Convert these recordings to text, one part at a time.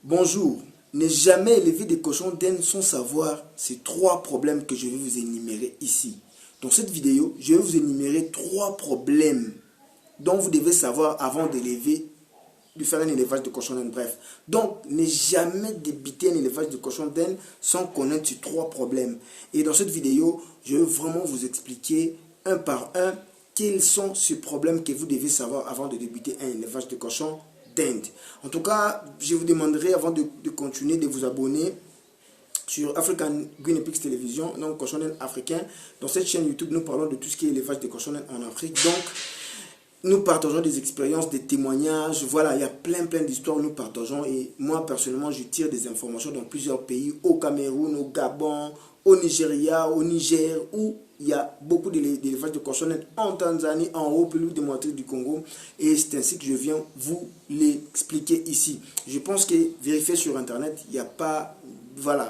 Bonjour, ne jamais élever des cochons d'Inde sans savoir ces trois problèmes que je vais vous énumérer ici. Dans cette vidéo, je vais vous énumérer trois problèmes dont vous devez savoir avant de faire un élevage de cochons d'Inde. Bref, donc ne jamais débuter un élevage de cochons d'Inde sans connaître ces trois problèmes. Et dans cette vidéo, je vais vraiment vous expliquer un par un quels sont ces problèmes que vous devez savoir avant de débuter un élevage de cochons d'Inde. En tout cas, je vous demanderai avant de continuer de vous abonner sur African Guinea-Pigs Television, donc cochon d'Inde africain. Dans cette chaîne YouTube, nous parlons de tout ce qui est élevage de cochons d'Inde en Afrique. Donc, nous partageons des expériences, des témoignages. Voilà, il y a plein d'histoires que nous partageons. Et moi, personnellement, je tire des informations dans plusieurs pays, au Cameroun, au Gabon, au Nigeria, au Niger, où il y a beaucoup d'élevage de cochons d'Inde, en Tanzanie, en République démocratique du Congo. Et c'est ainsi que je viens vous l'expliquer ici. Je pense que vérifier sur Internet, il n'y a pas... Voilà,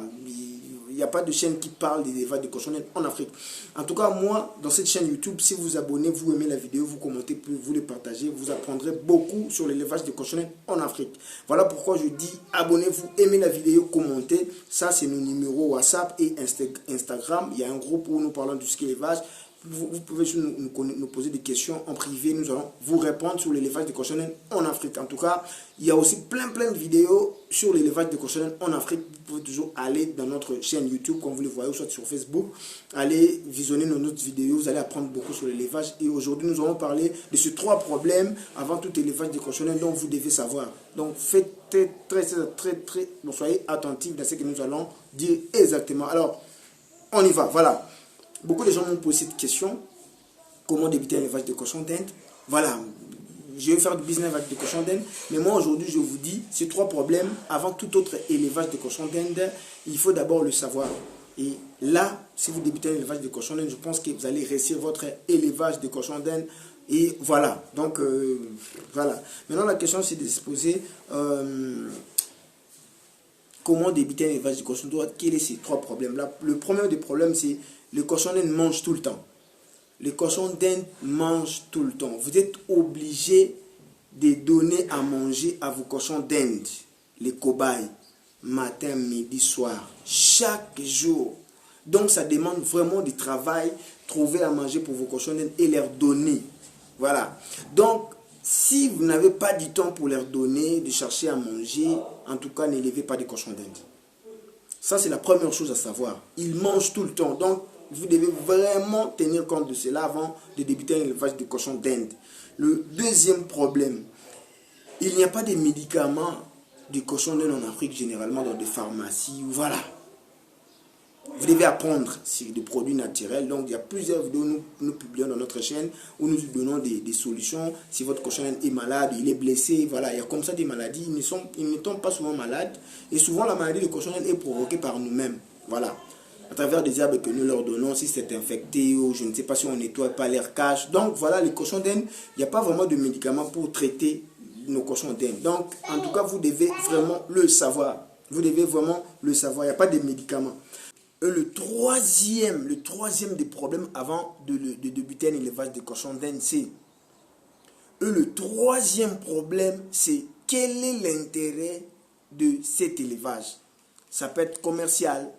il n'y a pas de chaîne qui parle des élevage de cochons d'Inde en Afrique. En tout cas, moi, dans cette chaîne YouTube, si vous vous abonnez, vous aimez la vidéo, vous commentez, vous les partagez, vous apprendrez beaucoup sur l'élevage de cochons d'Inde en Afrique. Voilà pourquoi je dis abonnez-vous, aimez la vidéo, commentez. Ça, c'est nos numéros WhatsApp et Instagram. Il y a un groupe où nous parlons de tout ce qui est élevage. Vous pouvez nous poser des questions en privé. Nous allons vous répondre sur l'élevage de cochons d'Inde en Afrique. En tout cas, il y a aussi plein de vidéos sur l'élevage de cochons d'Inde en Afrique. Vous pouvez toujours aller dans notre chaîne YouTube, comme vous le voyez, ou soit sur Facebook. Allez visionner nos autres vidéos. Vous allez apprendre beaucoup sur l'élevage. Et aujourd'hui, nous allons parler de ces trois problèmes avant tout élevage de cochons d'Inde dont vous devez savoir. Donc, faites très, soyez attentifs dans ce que nous allons dire exactement. Alors, on y va. Voilà. Beaucoup de gens m'ont posé cette question. Comment débuter un élevage de cochons d'Inde? Voilà. Je vais faire du business avec des cochons d'Inde. Mais moi, aujourd'hui, je vous dis, ces trois problèmes, avant tout autre élevage de cochons d'Inde, il faut d'abord le savoir. Et là, si vous débutez un élevage de cochons d'Inde, je pense que vous allez réussir votre élevage de cochons d'Inde. Et voilà. Donc, voilà. Maintenant, la question, c'est de se poser... comment débuter un élevage de cochons d'Inde? Quels sont ces trois problèmes-là? Le premier des problèmes, c'est le cochon d'Inde mange tout le temps. Les cochons d'Inde mangent tout le temps. Vous êtes obligé de donner à manger à vos cochons d'Inde, les cobayes, matin, midi, soir, chaque jour. Donc ça demande vraiment du travail, trouver à manger pour vos cochons d'Inde et leur donner. Voilà. Donc, si vous n'avez pas du temps pour leur donner, de chercher à manger, en tout cas, n'élevez pas des cochons d'Inde. Ça, c'est la première chose à savoir. Ils mangent tout le temps. Donc, vous devez vraiment tenir compte de cela avant de débuter un élevage de cochons d'Inde. Le deuxième problème, il n'y a pas de médicaments de cochons d'Inde en Afrique, généralement dans des pharmacies. Voilà. Vous devez apprendre sur des produits naturels. Donc, il y a plusieurs vidéos que nous publions dans notre chaîne où nous donnons des solutions. Si votre cochon est malade, il est blessé, voilà, il y a comme ça des maladies. Ils ne tombent pas souvent malades. Et souvent, la maladie de cochon est provoquée par nous-mêmes. Voilà. À travers des herbes que nous leur donnons, si c'est infecté ou je ne sais pas si on nettoie pas l'air cache. Donc, voilà, les cochons d'Inde, il n'y a pas vraiment de médicaments pour traiter nos cochons d'Inde. Donc, en tout cas, vous devez vraiment le savoir. Vous devez vraiment le savoir. Il n'y a pas de médicaments. Le troisième des problèmes avant de débuter un élevage de cochons d'Inde, c'est... Le troisième problème, c'est quel est l'intérêt de cet élevage? Ça peut être commercial,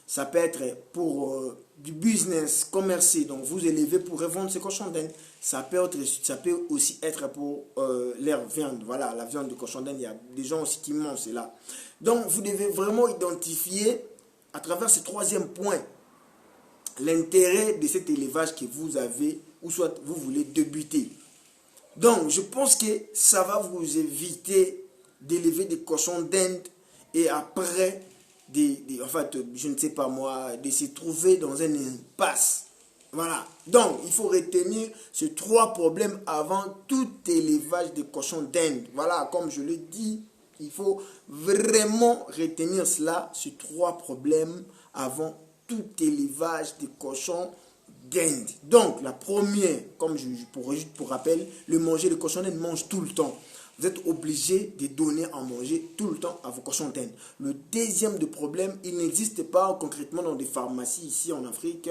ça peut être pour du business commercial, donc vous élevez pour revendre ces cochons d'Inde. Ça peut aussi être pour leur viande, voilà, la viande de cochon d'Inde, il y a des gens aussi qui mangent cela. Donc vous devez vraiment identifier à travers ce troisième point l'intérêt de cet élevage que vous avez ou soit vous voulez débuter. Donc je pense que ça va vous éviter d'élever des cochons d'Inde et après en fait, je ne sais pas moi, de se trouver dans un impasse. Voilà. Donc, il faut retenir ces trois problèmes avant tout élevage de cochons d'Inde. Voilà, comme je le dis, il faut vraiment retenir cela, ces trois problèmes avant tout élevage de cochons d'Inde. Donc, la première, comme pour rappel, le manger de cochons d'Inde mange tout le temps. Vous êtes obligé de donner à manger tout le temps à vos cochons d'Inde. Le deuxième problème, il n'existe pas concrètement dans des pharmacies ici en Afrique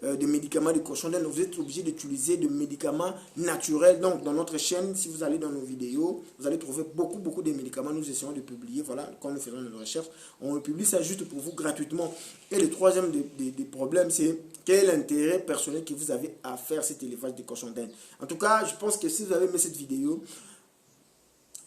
des médicaments de cochons d'Inde. Vous êtes obligé d'utiliser des médicaments naturels. Donc dans notre chaîne, si vous allez dans nos vidéos, vous allez trouver beaucoup de médicaments. Nous essayons de publier, voilà, quand nous faisons nos recherches, on publie ça juste pour vous gratuitement. Et le troisième des problèmes, c'est quel intérêt personnel que vous avez à faire cet élevage de cochons d'Inde. En tout cas, je pense que si vous avez aimé cette vidéo,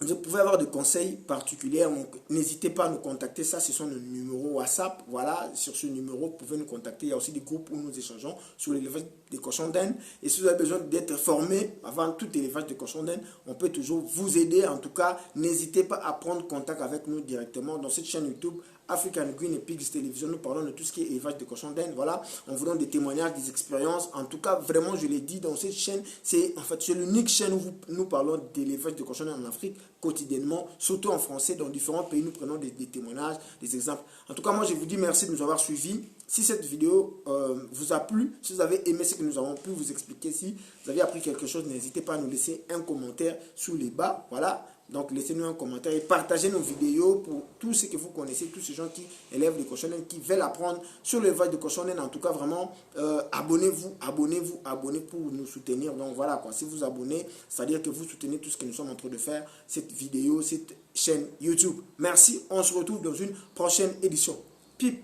vous pouvez avoir des conseils particuliers, donc n'hésitez pas à nous contacter, ça ce sont nos numéros WhatsApp, voilà, sur ce numéro vous pouvez nous contacter, il y a aussi des groupes où nous échangeons sur l'élevage des cochons d'Inde, et si vous avez besoin d'être formé avant tout élevage de cochons d'Inde, on peut toujours vous aider, en tout cas, n'hésitez pas à prendre contact avec nous directement dans cette chaîne YouTube, African Green et Pigs Television, nous parlons de tout ce qui est élevage de cochons d'Inde, voilà, on vous donne des témoignages, des expériences, en tout cas, vraiment, je l'ai dit, dans cette chaîne, c'est l'unique chaîne où nous parlons d'élevage de cochons d'Inde en Afrique, quotidiennement, surtout en français, dans différents pays, nous prenons des témoignages, des exemples. En tout cas, moi, je vous dis merci de nous avoir suivis. Si cette vidéo vous a plu, si vous avez aimé ce que nous avons pu vous expliquer, si vous avez appris quelque chose, n'hésitez pas à nous laisser un commentaire sous les bas, voilà. Donc, laissez-nous un commentaire et partagez nos vidéos pour tous ceux que vous connaissez, tous ces gens qui élèvent des cochons d'Inde, qui veulent apprendre sur l'élevage de cochons d'Inde. En tout cas, vraiment, abonnez-vous pour nous soutenir. Donc, voilà, quoi. Si vous abonnez, c'est-à-dire que vous soutenez tout ce que nous sommes en train de faire, cette vidéo, cette chaîne YouTube. Merci, on se retrouve dans une prochaine édition. Pip.